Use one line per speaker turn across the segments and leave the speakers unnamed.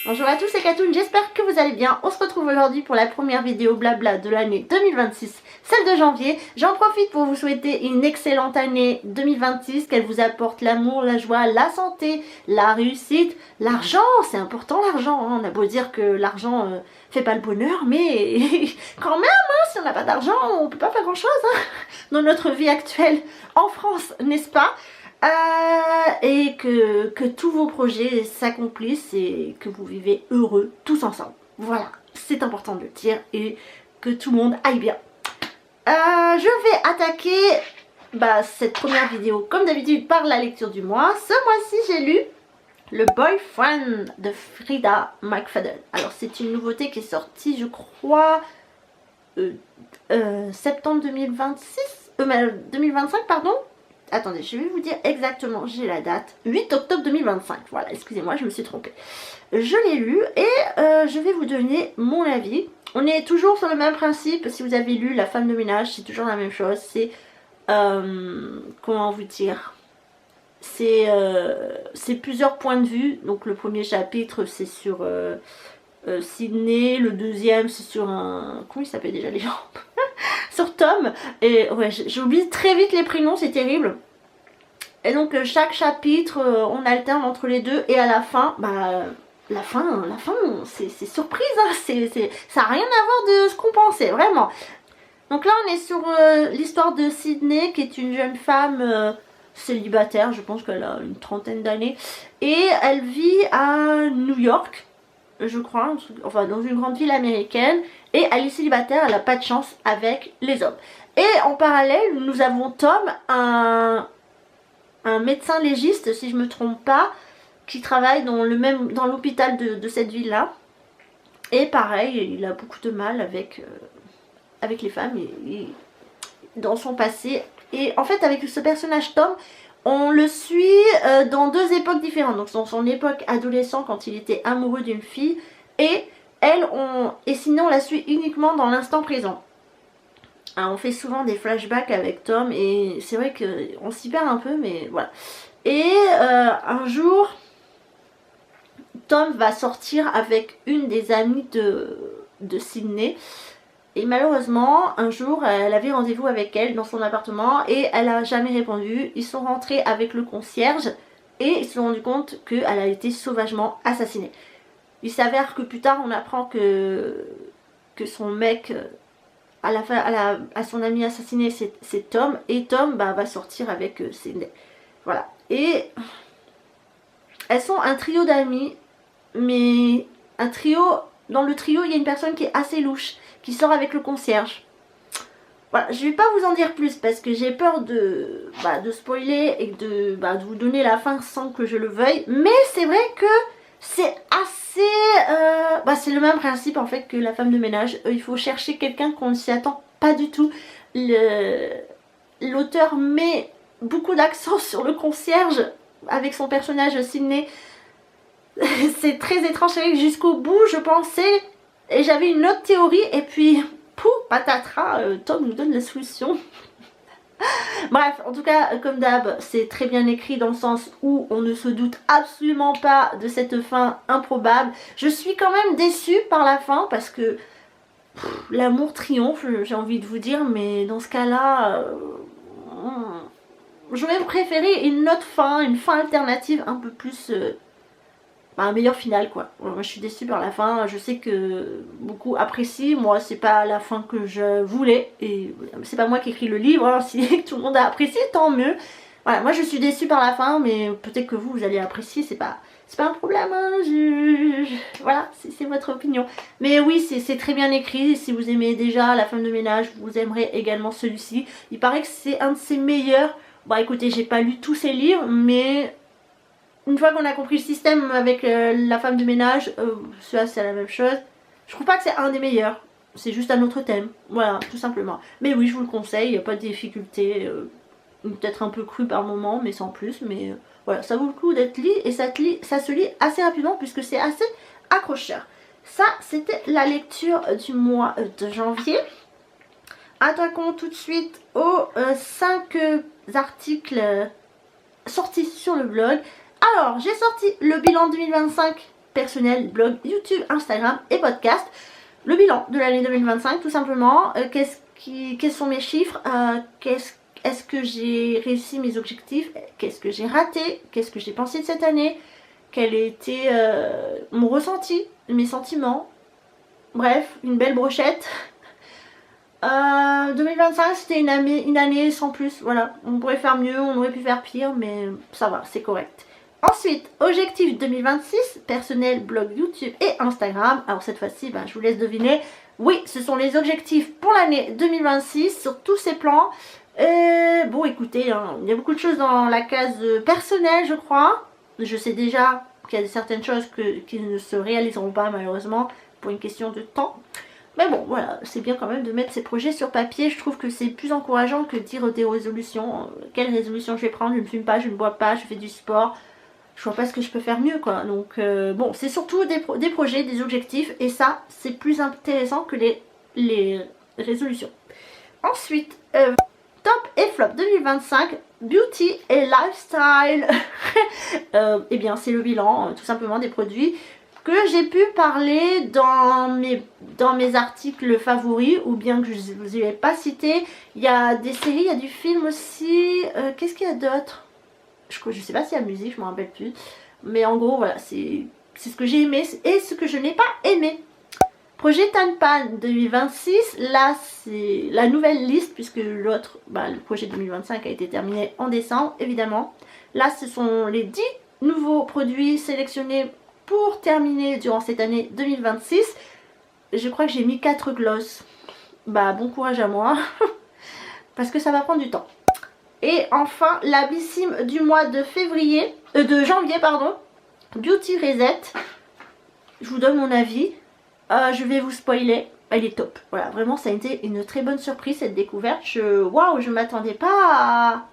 Bonjour à tous, c'est Katoun, j'espère que vous allez bien. On se retrouve aujourd'hui pour la première vidéo blabla de l'année 2026, celle de janvier. J'en profite pour vous souhaiter une excellente année 2026, qu'elle vous apporte l'amour, la joie, la santé, la réussite, l'argent. C'est important l'argent, hein. On a beau dire que l'argent fait pas le bonheur, mais quand même, hein, si on n'a pas d'argent, on peut pas faire grand chose dans notre vie actuelle en France, n'est-ce pas? Et que tous vos projets s'accomplissent et que vous vivez heureux tous ensemble. Voilà, c'est important de le dire et que tout le monde aille bien. Je vais attaquer cette première vidéo comme d'habitude par la lecture du mois. Ce mois-ci j'ai lu Le Boyfriend de Frida McFadden. Alors c'est une nouveauté qui est sortie je crois septembre 2025 pardon. Attendez, je vais vous dire exactement, j'ai la date, 8 octobre 2025, voilà, excusez-moi, je me suis trompée. Je l'ai lu et je vais vous donner mon avis. On est toujours sur le même principe, si vous avez lu La femme de ménage, c'est toujours la même chose, c'est, comment vous dire, c'est plusieurs points de vue. Donc le premier chapitre, c'est sur Sydney, le deuxième, c'est sur un, comment il s'appelle déjà les gens sur Tom, et ouais, j'oublie très vite les prénoms, c'est terrible. Et donc chaque chapitre, on alterne entre les deux, et à la fin, la fin, c'est surprise, hein, ça n'a rien à voir de ce qu'on pensait, vraiment. Donc là, on est sur l'histoire de Sydney, qui est une jeune femme célibataire, je pense qu'elle a une trentaine d'années, et elle vit à New York, je crois, enfin dans une grande ville américaine, et elle est célibataire, elle n'a pas de chance avec les hommes. Et en parallèle, nous avons Tom, un médecin légiste, si je me trompe pas, qui travaille dans l'hôpital de cette ville-là. Et pareil, il a beaucoup de mal avec les femmes dans son passé. Et en fait, avec ce personnage Tom, on le suit dans deux époques différentes. Donc dans son époque adolescent, quand il était amoureux d'une fille, et elle, et sinon on la suit uniquement dans l'instant présent. Alors, on fait souvent des flashbacks avec Tom et c'est vrai qu'on s'y perd un peu, mais voilà. Et un jour, Tom va sortir avec une des amies de Sydney. Et malheureusement, un jour, elle avait rendez-vous avec elle dans son appartement et elle n'a jamais répondu. Ils sont rentrés avec le concierge et ils se sont rendus compte qu'elle a été sauvagement assassinée. Il s'avère que plus tard, on apprend que son mec, à son ami assassiné, c'est Tom. Et Tom va sortir avec Sydney. Voilà. Et elles sont un trio d'amis, mais un trio, dans le trio, il y a une personne qui est assez louche, qui sort avec le concierge. Voilà, je vais pas vous en dire plus parce que j'ai peur de spoiler et de vous donner la fin sans que je le veuille. Mais c'est vrai que c'est assez... c'est le même principe en fait que La femme de ménage. Il faut chercher quelqu'un qu'on ne s'y attend pas du tout. L'auteur met beaucoup d'accent sur le concierge avec son personnage Sydney. C'est très étrange, c'est vrai que jusqu'au bout je pensais... Et j'avais une autre théorie et puis, pouf, patatras, Tom nous donne la solution. Bref, en tout cas, comme d'hab, c'est très bien écrit dans le sens où on ne se doute absolument pas de cette fin improbable. Je suis quand même déçue par la fin parce que l'amour triomphe, j'ai envie de vous dire, mais dans ce cas-là, j'aurais préféré une autre fin, une fin alternative un peu plus... un meilleur final quoi. Moi je suis déçue par la fin, je sais que beaucoup apprécient, moi c'est pas la fin que je voulais et c'est pas moi qui écris le livre, hein. Si tout le monde a apprécié tant mieux. Voilà, moi je suis déçue par la fin mais peut-être que vous allez apprécier, c'est pas un problème, hein. Voilà, c'est votre opinion. Mais oui, c'est très bien écrit, si vous aimez déjà La femme de ménage, vous aimerez également celui-ci. Il paraît que c'est un de ses meilleurs. Bon écoutez, j'ai pas lu tous ses livres mais... Une fois qu'on a compris le système avec La femme de ménage, ça c'est la même chose. Je trouve pas que c'est un des meilleurs, c'est juste un autre thème, voilà, tout simplement. Mais oui, je vous le conseille, il n'y a pas de difficulté, peut-être un peu cru par moment, mais sans plus. Mais voilà, ça vaut le coup d'être lu et ça se lit assez rapidement puisque c'est assez accrocheur. Ça, c'était la lecture du mois de janvier. Attaquons tout de suite aux 5 articles sortis sur le blog. Alors, j'ai sorti le bilan 2025 personnel, blog, YouTube, Instagram et podcast. Le bilan de l'année 2025 tout simplement. Quels sont mes chiffres, est-ce que j'ai réussi mes objectifs, qu'est-ce que j'ai raté, qu'est-ce que j'ai pensé de cette année, quel était mon ressenti, mes sentiments. Bref, une belle brochette. 2025 c'était une année sans plus, voilà. On pourrait faire mieux, on aurait pu faire pire, mais ça va, c'est correct. Ensuite, objectif 2026, personnel, blog, YouTube et Instagram. Alors cette fois-ci, je vous laisse deviner. Oui, ce sont les objectifs pour l'année 2026 sur tous ces plans. Bon, écoutez, hein, il y a beaucoup de choses dans la case personnelle, je crois. Je sais déjà qu'il y a certaines choses qui ne se réaliseront pas malheureusement pour une question de temps. Mais bon, voilà, c'est bien quand même de mettre ces projets sur papier. Je trouve que c'est plus encourageant que de dire des résolutions. Quelle résolution je vais prendre? Je ne fume pas, je ne bois pas, je fais du sport. Je vois pas ce que je peux faire mieux, quoi. Donc, bon, c'est surtout des projets, des objectifs. Et ça, c'est plus intéressant que les résolutions. Ensuite, top et flop 2025, beauty et lifestyle. Eh bien, c'est le bilan, tout simplement, des produits que j'ai pu parler dans mes articles favoris ou bien que je ne vous ai pas cité. Il y a des séries, il y a du film aussi. Qu'est-ce qu'il y a d'autre? Je sais pas s'il y a musique, je me rappelle plus. Mais en gros, voilà, c'est ce que j'ai aimé et ce que je n'ai pas aimé. Projet Tanpan 2026, là c'est la nouvelle liste puisque l'autre, le projet 2025 a été terminé en décembre, évidemment. Là, ce sont les 10 nouveaux produits sélectionnés pour terminer durant cette année 2026. Je crois que j'ai mis 4 glosses. Bon courage à moi, parce que ça va prendre du temps. Et enfin, l'abissime du mois de janvier, Beauty Reset. Je vous donne mon avis. Je vais vous spoiler. Elle est top. Voilà, vraiment, ça a été une très bonne surprise cette découverte. Waouh, je m'attendais pas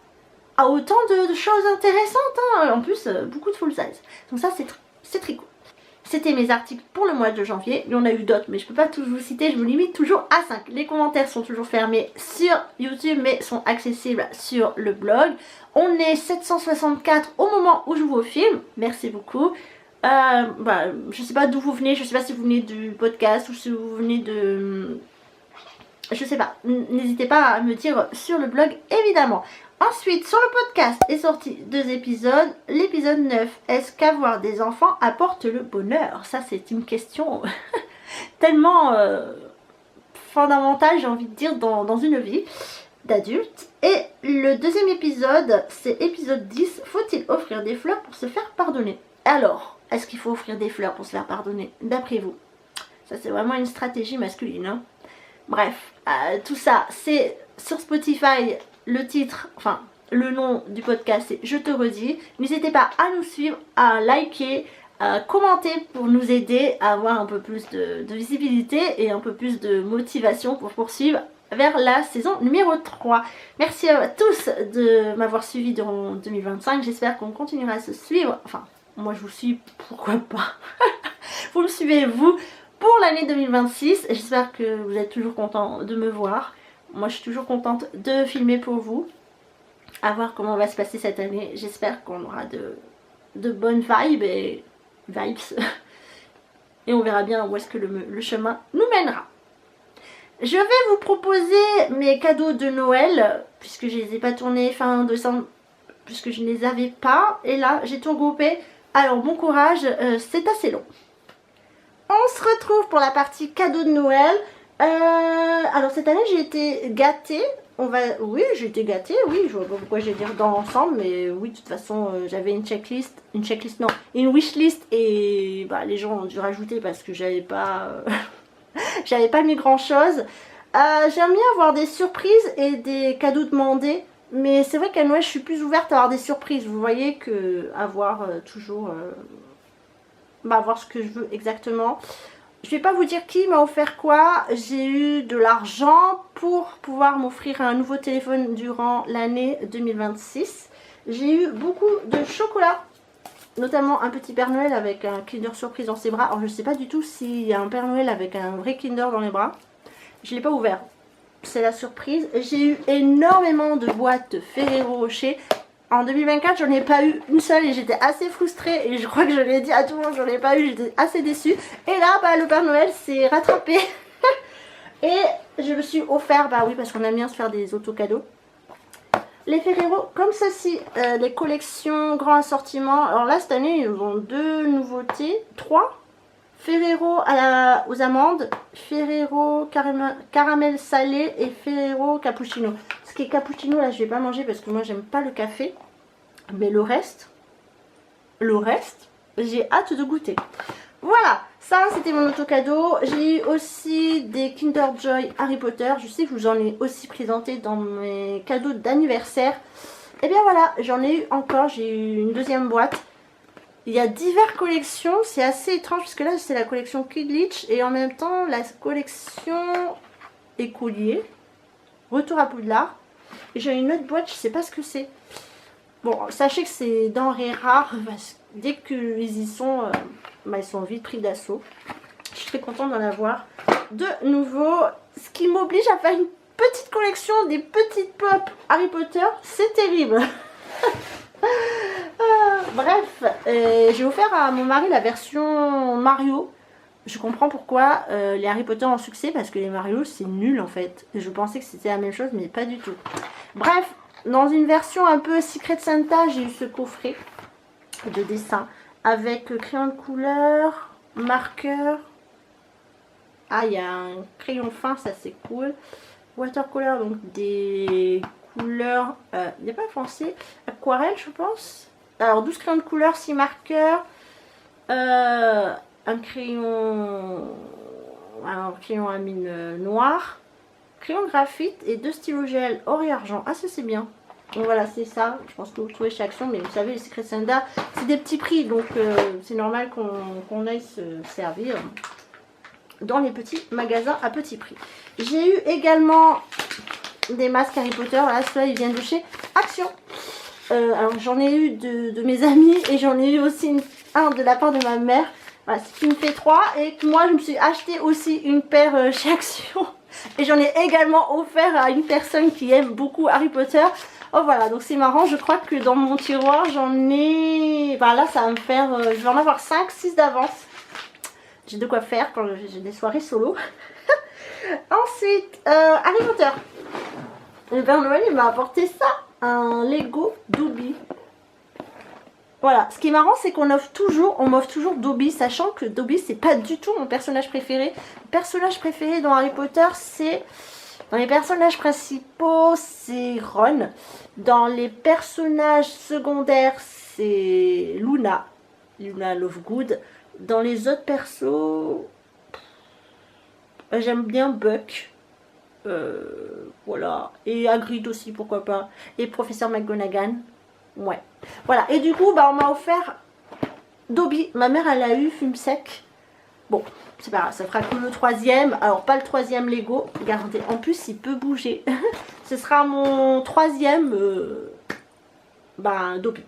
à autant de choses intéressantes. Hein. En plus, beaucoup de full size. Donc ça, c'est très cool. C'était mes articles pour le mois de janvier. Il y en a eu d'autres, mais je peux pas tous vous citer. Je vous limite toujours à 5. Les commentaires sont toujours fermés sur YouTube, mais sont accessibles sur le blog. On est 764 au moment où je vous filme. Merci beaucoup. Je sais pas d'où vous venez. Je sais pas si vous venez du podcast ou si vous venez de... Je sais pas. N'hésitez pas à me dire sur le blog, évidemment. Ensuite, sur le podcast est sorti 2 épisodes. L'épisode 9, est-ce qu'avoir des enfants apporte le bonheur? Ça, c'est une question tellement fondamentale, j'ai envie de dire, dans une vie d'adulte. Et le deuxième épisode, c'est épisode 10, faut-il offrir des fleurs pour se faire pardonner? Alors, est-ce qu'il faut offrir des fleurs pour se faire pardonner? D'après vous? Ça, c'est vraiment une stratégie masculine, hein. Bref, tout ça, c'est sur Spotify. Le titre, enfin le nom du podcast, c'est Je te redis. N'hésitez pas à nous suivre, à liker, à commenter pour nous aider à avoir un peu plus de visibilité et un peu plus de motivation pour poursuivre vers la saison numéro 3. Merci à tous de m'avoir suivi durant 2025. J'espère qu'on continuera à se suivre. Enfin, moi je vous suis, pourquoi pas. Vous me suivez vous pour l'année 2026. J'espère que vous êtes toujours contents de me voir. Moi je suis toujours contente de filmer pour vous. À voir comment va se passer cette année. J'espère qu'on aura de bonnes vibes et et on verra bien où est-ce que le chemin nous mènera. Je vais vous proposer mes cadeaux de Noël, puisque je ne les ai pas tournés fin décembre, puisque je ne les avais pas. Et là j'ai tout regroupé. Alors bon courage, c'est assez long. On se retrouve pour la partie cadeaux de Noël. Alors cette année j'ai été gâtée. Oui, j'ai été gâtée, oui, je vois pas pourquoi je vais dire dans l'ensemble, mais oui, de toute façon j'avais une wishlist et les gens ont dû rajouter parce que j'avais pas j'avais pas mis grand chose. J'aime bien avoir des surprises et des cadeaux demandés, mais c'est vrai qu'à Noël je suis plus ouverte à avoir des surprises, vous voyez, que avoir toujours voir ce que je veux exactement. Je vais pas vous dire qui m'a offert quoi. J'ai eu de l'argent pour pouvoir m'offrir un nouveau téléphone durant l'année 2026. J'ai eu beaucoup de chocolat, notamment un petit Père Noël avec un Kinder Surprise dans ses bras. Alors je sais pas du tout s'il y a un Père Noël avec un vrai Kinder dans les bras. Je l'ai pas ouvert. C'est la surprise. J'ai eu énormément de boîtes Ferrero Rocher. En 2024, j'en ai pas eu une seule et j'étais assez frustrée. Et je crois que je l'ai dit à tout le monde, j'en ai pas eu, j'étais assez déçue. Et là, bah, le Père Noël s'est rattrapé. Et je me suis offert, bah oui, parce qu'on aime bien se faire des auto-cadeaux. Les Ferrero, comme ceci, les collections grand assortiment. Alors là, cette année, ils ont 2 nouveautés, 3. Ferrero aux amandes, Ferrero caramel salé et Ferrero cappuccino. Ce qui est cappuccino, là, je vais pas manger parce que moi, j'aime pas le café. Mais le reste, j'ai hâte de goûter. Voilà, ça c'était mon auto-cadeau. J'ai eu aussi des Kinder Joy Harry Potter. Je sais que je vous en ai aussi présenté dans mes cadeaux d'anniversaire. Et bien voilà, j'en ai eu encore, j'ai eu une deuxième boîte. Il y a diverses collections, c'est assez étrange parce que là c'est la collection Kidlich et en même temps la collection Écolier, Retour à Poudlard. Et j'ai une autre boîte, je sais pas ce que c'est. Bon, sachez que c'est denrées rares, parce que dès qu'ils y sont, bah, ils sont vite pris d'assaut. Je suis très contente d'en avoir de nouveau, ce qui m'oblige à faire une petite collection des petites pop Harry Potter, c'est terrible. Bref, j'ai offert à mon mari la version Mario. Je comprends pourquoi les Harry Potter ont succès, parce que les Mario c'est nul en fait. Je pensais que c'était la même chose, mais pas du tout. Bref, dans une version un peu Secret Santa, j'ai eu ce coffret de dessin avec crayon de couleur, marqueur. Ah, il y a un crayon fin, ça c'est cool. Watercolor, donc des couleurs, il n'y a pas français, aquarelle je pense. Alors 12 crayons de couleur, 6 marqueurs, un crayon à mine noire, crayon graphite et 2 stylos gel or et argent. Ah ça c'est bien. Donc voilà, c'est ça. Je pense que vous trouvez chez Action, mais vous savez, les Secret Santa, c'est des petits prix, donc c'est normal qu'on aille se servir dans les petits magasins à petit prix. J'ai eu également des masques Harry Potter. Voilà, ceux-là, ils viennent de chez Action. Alors j'en ai eu de mes amis et j'en ai eu aussi un de la part de ma mère. Voilà, ce qui me fait 3. Et moi, je me suis acheté aussi une paire chez Action. Et j'en ai également offert à une personne qui aime beaucoup Harry Potter. Oh voilà, donc c'est marrant, je crois que dans mon tiroir j'en ai... Bah là ça va me faire... je vais en avoir 5, 6 d'avance. J'ai de quoi faire quand j'ai des soirées solo. Ensuite, Harry Potter. Le Père Noël il m'a apporté ça, un Lego Dobby. Voilà, ce qui est marrant c'est qu'on m'offre toujours Dobby, sachant que Dobby c'est pas du tout mon personnage préféré. Le personnage préféré dans Harry Potter c'est... Dans les personnages principaux, c'est Ron. Dans les personnages secondaires, c'est Luna Lovegood. Dans les autres persos, j'aime bien Buck. Voilà. Et Hagrid aussi, pourquoi pas. Et Professeur McGonagall. Ouais. Voilà. Et du coup, bah, on m'a offert Dobby. Ma mère, elle a eu Fume Sec. Bon, c'est pas grave, ça fera que le 3e. Alors, pas le 3e Lego. Regardez, en plus, il peut bouger. Ce sera mon 3e Dobby.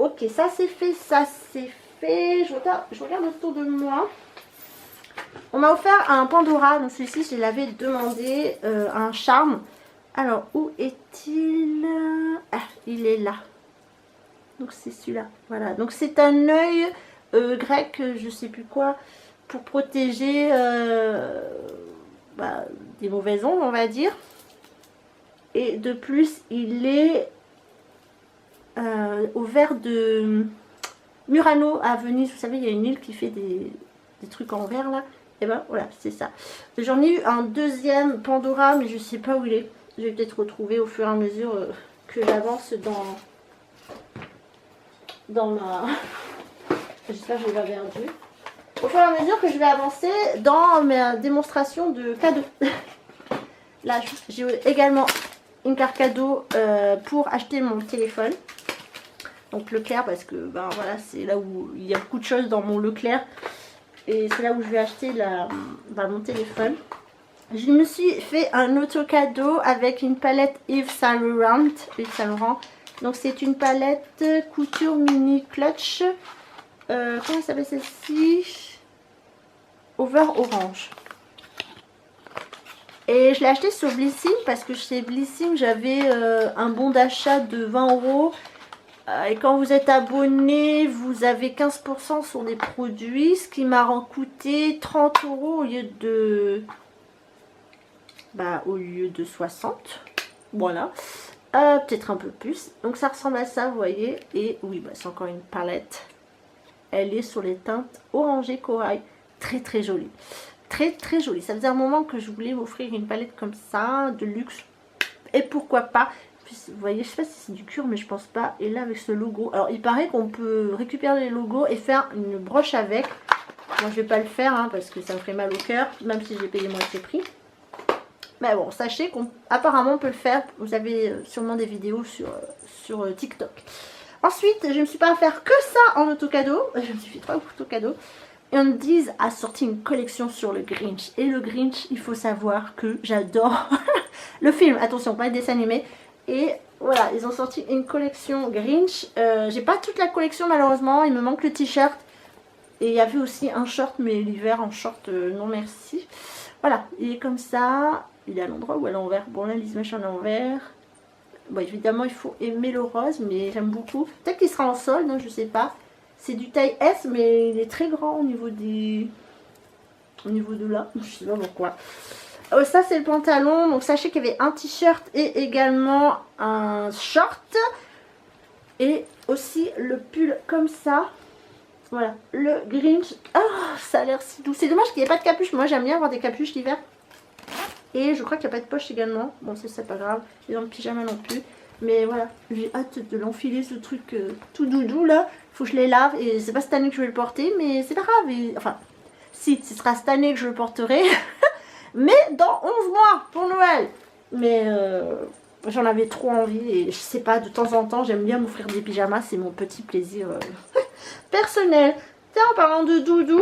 Ok, ça c'est fait, ça c'est fait. Je regarde autour de moi. On m'a offert un Pandora. Donc, celui-ci, je l'avais demandé. Un charme. Alors, où est-il? Ah, il est là. Donc, c'est celui-là. Voilà. Donc, c'est un œil grec, je sais plus quoi. Pour protéger des mauvaises ondes, on va dire. Et de plus, il est au verre de Murano à Venise. Vous savez, il y a une île qui fait des trucs en verre là. Et ben voilà, c'est ça. J'en ai eu un deuxième Pandora, mais je sais pas où il est. Je vais peut-être retrouver au fur et à mesure que j'avance dans ma... J'espère que je l'ai pas perdu. Au fur et à mesure que je vais avancer dans ma démonstration de cadeaux. Là, j'ai également une carte cadeau pour acheter mon téléphone. Donc Leclerc, parce que ben voilà, c'est là où il y a beaucoup de choses dans mon Leclerc. Et c'est là où je vais acheter mon téléphone. Je me suis fait un auto cadeau avec une palette Yves Saint Laurent. Donc c'est une palette couture mini clutch. Comment s'appelle celle-ci? Over Orange. Et je l'ai acheté sur Blissing parce que chez Blissing j'avais un bon d'achat de 20 €. Et quand vous êtes abonné, vous avez 15% sur des produits, ce qui m'a coûté 30 € au lieu de 60. Voilà. Peut-être un peu plus. Donc ça ressemble à ça, vous voyez. Et oui, c'est encore une palette. Elle est sur les teintes orangé corail. Très très jolie. Très très jolie. Ça faisait un moment que je voulais m'offrir une palette comme ça, de luxe. Et pourquoi pas. Vous voyez, je sais pas si c'est du cuir, mais je pense pas. Et là, avec ce logo. Alors, il paraît qu'on peut récupérer les logos et faire une broche avec. Moi, je vais pas le faire, hein, parce que ça me ferait mal au cœur. Même si j'ai payé moitié prix. Mais bon, sachez qu'apparemment on peut le faire. Vous avez sûrement des vidéos sur TikTok. Ensuite, je ne me suis pas à faire que ça en auto-cadeau. Je me suis fait 3 auto-cadeaux. Et Undies a sorti une collection sur le Grinch. Et le Grinch, il faut savoir que j'adore le film. Attention, pas le dessin animé. Et voilà, ils ont sorti une collection Grinch. J'ai pas toute la collection malheureusement. Il me manque le t-shirt. Et il y avait aussi un short, mais l'hiver en short, non merci. Voilà, il est comme ça. Il est à l'endroit ou à l'envers. Bon, là, Liz Mesh à l'envers. Bon, évidemment, il faut aimer le rose, mais j'aime beaucoup. Peut-être qu'il sera en solde, hein, je sais pas. C'est du taille S, mais il est très grand au niveau des... Au niveau de là. Je sais pas pourquoi. Ça, c'est le pantalon. Donc, sachez qu'il y avait un t-shirt et également un short. Et aussi le pull comme ça. Voilà, le Grinch. Oh, ça a l'air si doux. C'est dommage qu'il n'y ait pas de capuche. Moi, j'aime bien avoir des capuches l'hiver. Et je crois qu'il n'y a pas de poche également. Bon, c'est pas grave. Et dans le pyjama non plus. Mais voilà, j'ai hâte de l'enfiler ce truc tout doudou là. Faut que je les lave. Et c'est pas cette année que je vais le porter. Mais c'est pas grave. Enfin, si, ce sera cette année que je le porterai. Mais dans 11 mois pour Noël. Mais j'en avais trop envie. Et je sais pas, de temps en temps, j'aime bien m'offrir des pyjamas. C'est mon petit plaisir personnel. Tiens, en parlant de doudou.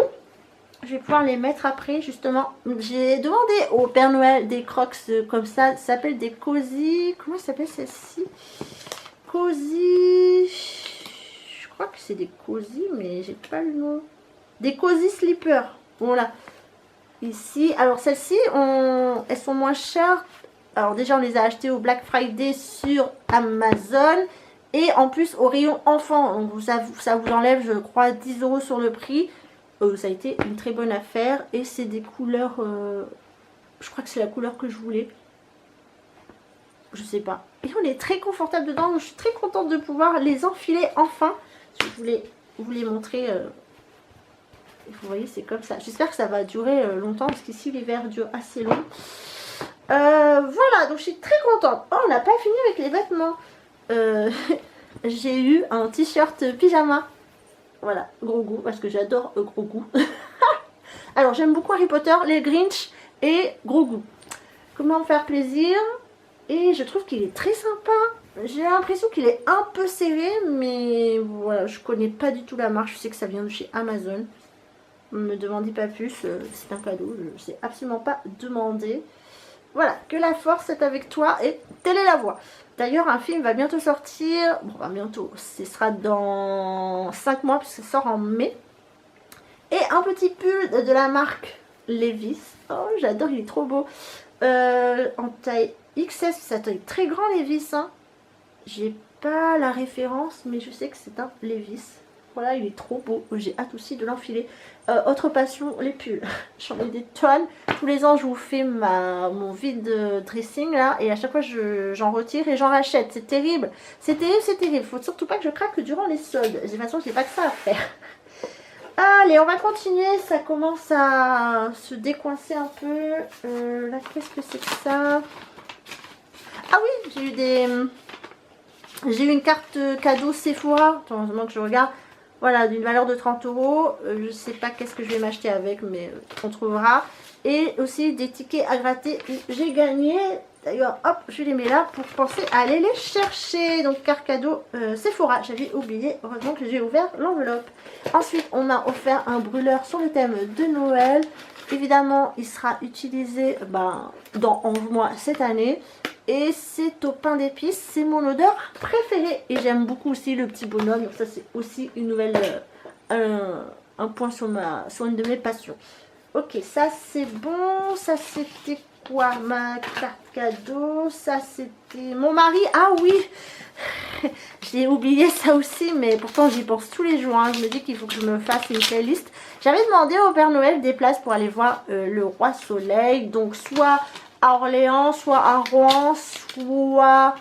Je vais pouvoir les mettre après, justement. J'ai demandé au Père Noël des crocs comme ça. Ça s'appelle des cozy. Comment ça s'appelle celle-ci? Cozy. Je crois que c'est des cozy, mais j'ai pas le nom. Des cozy slippers. Voilà. Ici. Alors, celles-ci, elles sont moins chères. Alors, déjà, on les a achetées au Black Friday sur Amazon. Et en plus, au rayon enfant. Donc, ça vous enlève, je crois, 10 € sur le prix. Ça a été une très bonne affaire. Et c'est des couleurs... je crois que c'est la couleur que je voulais. Je sais pas. Et on est très confortable dedans. Donc je suis très contente de pouvoir les enfiler enfin. Je voulais vous les montrer. Vous voyez, c'est comme ça. J'espère que ça va durer longtemps. Parce qu'ici, l'hiver dure assez long. Voilà, donc je suis très contente. Oh, on n'a pas fini avec les vêtements. J'ai eu un t-shirt pyjama. Voilà, gros goût, parce que j'adore gros goût. Alors, j'aime beaucoup Harry Potter, les Grinch et gros goût. Comment faire plaisir? Et je trouve qu'il est très sympa. J'ai l'impression qu'il est un peu serré, mais voilà, je connais pas du tout la marque. Je sais que ça vient de chez Amazon. Ne me demandez pas plus, c'est un cadeau. Je ne sais absolument pas demander. Voilà, que la force est avec toi et telle est la voix. D'ailleurs, un film va bientôt sortir. Bon, bientôt, ce sera dans 5 mois, puisque ça sort en mai. Et un petit pull de la marque Levi's. Oh, j'adore, il est trop beau. En taille XS, ça taille très grand Levi's. Hein. J'ai pas la référence, mais je sais que c'est un Levi's. Voilà, il est trop beau. J'ai hâte aussi de l'enfiler. Autre passion, les pulls. J'en ai des tonnes. Tous les ans, je vous fais mon vide dressing là. Et à chaque fois, j'en retire et j'en rachète. C'est terrible. C'est terrible, c'est terrible. Faut surtout pas que je craque durant les soldes. De toute façon, j'ai pas que ça à faire. Allez, on va continuer. Ça commence à se décoincer un peu. Là, qu'est-ce que c'est que ça? Ah oui, j'ai eu une carte cadeau Sephora. Heureusement que je regarde. Voilà, d'une valeur de 30 €. Je sais pas qu'est-ce que je vais m'acheter avec, mais on trouvera. Et aussi des tickets à gratter que j'ai gagné. D'ailleurs, hop, je les mets là pour penser à aller les chercher. Donc, carte cadeau Sephora. J'avais oublié. Heureusement que j'ai ouvert l'enveloppe. Ensuite, on m'a offert un brûleur sur le thème de Noël. Évidemment, il sera utilisé dans 11 mois cette année. Et c'est au pain d'épices, c'est mon odeur préférée. Et j'aime beaucoup aussi le petit bonhomme. Donc ça, c'est aussi une nouvelle, un point sur une de mes passions. Ok, ça c'est bon. Ça c'était quoi ma carte cadeau? Ça c'était mon mari. Ah oui, j'ai oublié ça aussi, mais pourtant j'y pense tous les jours. Hein. Je me dis qu'il faut que je me fasse une playlist. J'avais demandé au Père Noël des places pour aller voir le Roi Soleil. Donc soit à Orléans, soit à Rouen, soit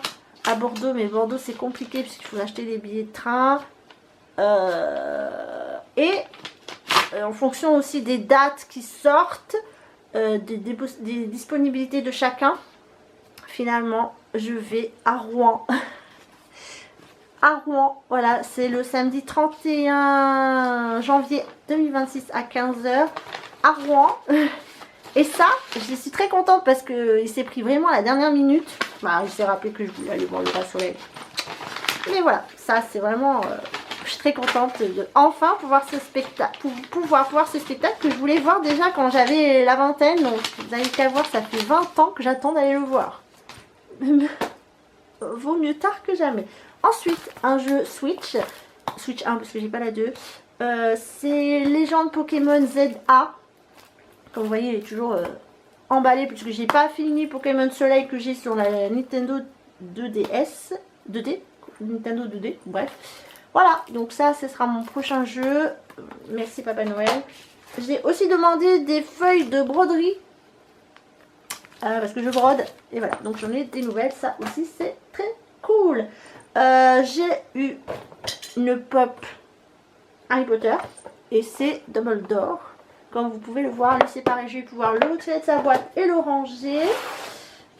à Bordeaux. Mais Bordeaux c'est compliqué puisqu'il faut acheter des billets de train. En fonction aussi des dates qui sortent, des disponibilités de chacun, finalement je vais à Rouen. À Rouen, voilà, c'est le samedi 31 janvier 2026 à 15 h à Rouen. Et ça, je suis très contente parce qu'il s'est pris vraiment à la dernière minute. Bah, il s'est rappelé que je voulais aller voir le Roi Soleil. Mais voilà, ça c'est vraiment... je suis très contente de enfin pouvoir ce spectacle, pouvoir voir ce spectacle que je voulais voir déjà quand j'avais la vingtaine. Donc vous avez qu'à voir, ça fait 20 ans que j'attends d'aller le voir. Vaut mieux tard que jamais. Ensuite, un jeu Switch 1 parce que j'ai pas la 2. C'est Légende Pokémon ZA. Comme vous voyez, il est toujours emballé puisque j'ai pas fini Pokémon Soleil que j'ai sur la Nintendo 2DS. 2D Nintendo 2D, bref. Voilà, donc ça, ce sera mon prochain jeu. Merci Papa Noël. J'ai aussi demandé des feuilles de broderie. Parce que je brode. Et voilà, donc j'en ai des nouvelles. Ça aussi, c'est très cool. J'ai eu une pop Harry Potter. Et c'est Dumbledore. Comme vous pouvez le voir, le séparer, je vais pouvoir le retirer de sa boîte et le ranger.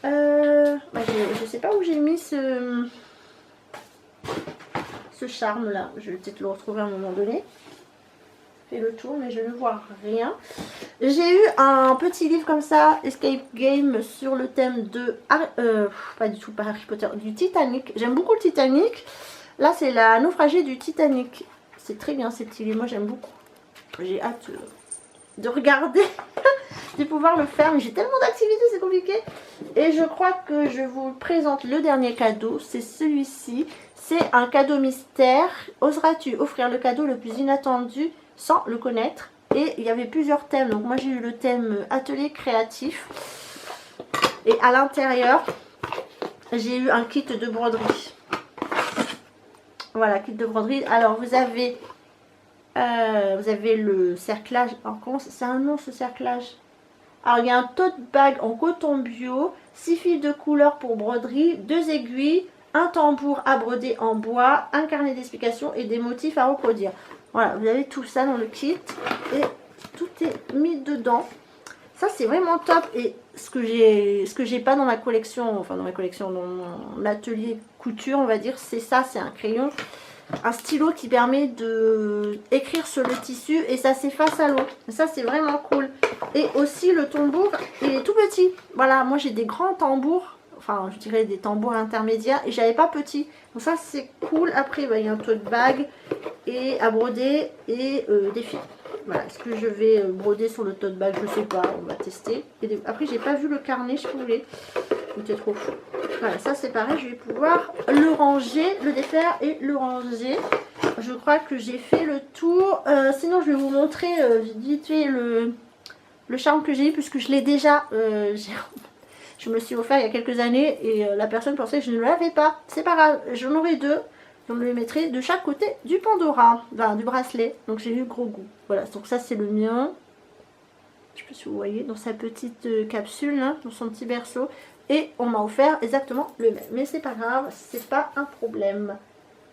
Je sais pas où j'ai mis ce charme là, je vais peut-être le retrouver à un moment donné. Fait le tour mais je ne vois rien. J'ai eu un petit livre comme ça, Escape Game, sur le thème de pas du tout par Harry Potter, du Titanic. J'aime beaucoup le Titanic. Là c'est la naufragée du Titanic. C'est très bien ces petits livres, moi j'aime beaucoup. J'ai hâte de regarder de pouvoir le faire, mais j'ai tellement d'activités, c'est compliqué. Et je crois que je vous présente le dernier cadeau, c'est celui-ci. C'est un cadeau mystère. Oseras-tu offrir le cadeau le plus inattendu sans le connaître? Et il y avait plusieurs thèmes. Donc moi j'ai eu le thème atelier créatif. Et à l'intérieur, j'ai eu un kit de broderie. Voilà, kit de broderie. Alors vous avez le cerclage. C'est un nom ce cerclage. Alors il y a un tote bag en coton bio, 6 fils de couleur pour broderie, 2 aiguilles, un tambour à broder en bois, un carnet d'explications et des motifs à reproduire. Voilà, vous avez tout ça dans le kit et tout est mis dedans. Ça c'est vraiment top. Et ce que j'ai pas dans ma collection, enfin dans mon atelier couture on va dire, c'est ça, c'est un crayon, un stylo qui permet de écrire sur le tissu et ça s'efface à l'eau. Ça c'est vraiment cool. Et aussi le tambour, il est tout petit. Voilà, moi j'ai des grands tambours, enfin je dirais des tambours intermédiaires et j'avais pas petit. Donc ça c'est cool. Après il y a un tote bag et à broder et des fils. Voilà, est-ce que je vais broder sur le tote bag? Je sais pas, on va tester. Et après j'ai pas vu le carnet, je voulais. C'était trop fou. Voilà, ça c'est pareil, je vais pouvoir le ranger, le défaire et le ranger. Je crois que j'ai fait le tour. Sinon je vais vous montrer vite fait le charme que j'ai eu puisque je l'ai déjà. Je me suis offert il y a quelques années et la personne pensait que je ne l'avais pas. C'est pas grave, j'en aurai 2. Donc je les mettrai de chaque côté du Pandora, enfin, du bracelet. Donc j'ai eu gros goût. Voilà, donc ça c'est le mien. Je sais pas si vous voyez, dans sa petite capsule, là, dans son petit berceau. Et on m'a offert exactement le même. Mais c'est pas grave, c'est pas un problème.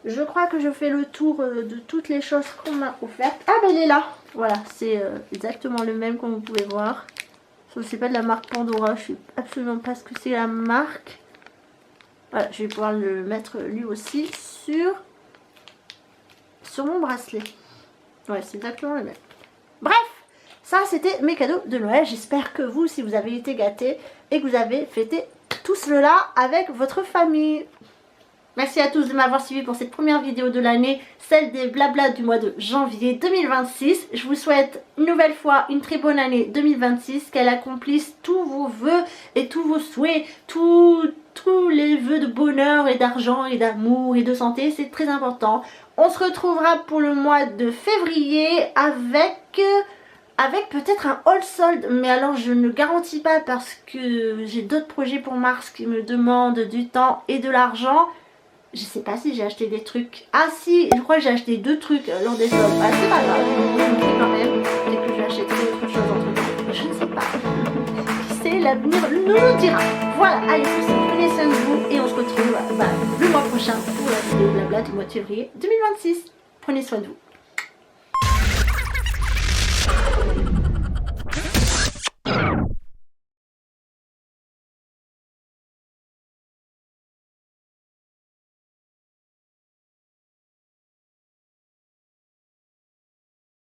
Je crois que je fais le tour de toutes les choses qu'on m'a offertes. Ah ben elle est là. Voilà, c'est exactement le même comme vous pouvez voir. Sauf que c'est pas de la marque Pandora. Je sais absolument pas ce que c'est la marque. Voilà, je vais pouvoir le mettre lui aussi sur mon bracelet. Ouais, c'est exactement le même. Bref, ça c'était mes cadeaux de Noël. J'espère que vous, si vous avez été gâtés et que vous avez fêté tout cela avec votre famille. Merci à tous de m'avoir suivi pour cette première vidéo de l'année, celle des blabla du mois de janvier 2026. Je vous souhaite une nouvelle fois une très bonne année 2026, qu'elle accomplisse tous vos vœux et tous vos souhaits, tous les vœux de bonheur et d'argent et d'amour et de santé, c'est très important. On se retrouvera pour le mois de février avec avec peut-être un haul solde, mais alors je ne garantis pas parce que j'ai d'autres projets pour mars qui me demandent du temps et de l'argent. Je sais pas si j'ai acheté des trucs. Ah si, je crois que j'ai acheté 2 trucs lors des soldes. Ah c'est pas grave, je me fais quand même. Peut-être que je vais acheter autre chose entre temps. Je ne sais pas. Qui sait, l'avenir nous le dira. Voilà, allez, prenez soin de vous et on se retrouve le mois prochain pour la vidéo blabla du mois de février 2026. Prenez soin de vous.